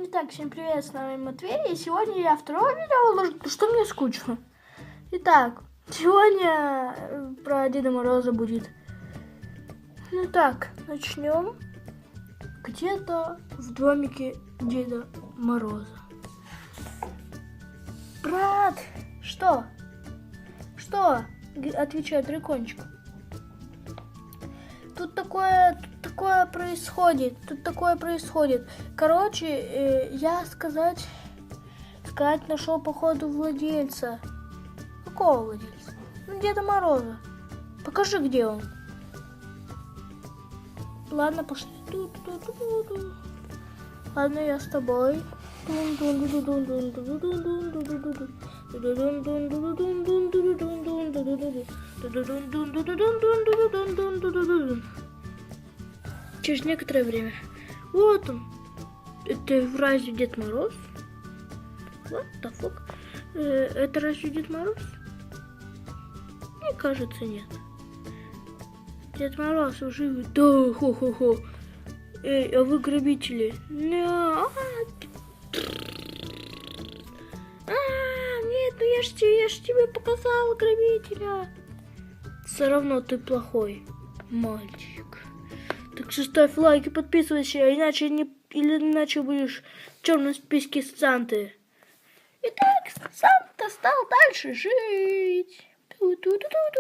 Итак, всем привет, с вами Матвей, и сегодня я второе видео выложу, потому что мне скучно. Итак, сегодня про Деда Мороза будет. Итак, начнем где-то в домике Деда Мороза. Брат, что? Что? Отвечает дракончик. Тут такое происходит. Короче, я сказать нашел походу владельца. Какого владельца? Ну, Деда Мороза. Покажи, где он. Ладно, пошли. Ладно, я с тобой. Через некоторое время. Вот он. Это разве Дед Мороз? What the fuck? Это разве Дед Мороз? Мне кажется, нет. Дед Мороз уже... Да, хо-хо-хо. Эй, а вы грабители? Нет, ну я ж тебе показала грабителя. Все равно ты плохой мальчик. Так что ставь лайк и подписывайся, иначе будешь в черном списке Санты. Итак, Санта стал дальше жить. Ту-ту-ту-ту-ту.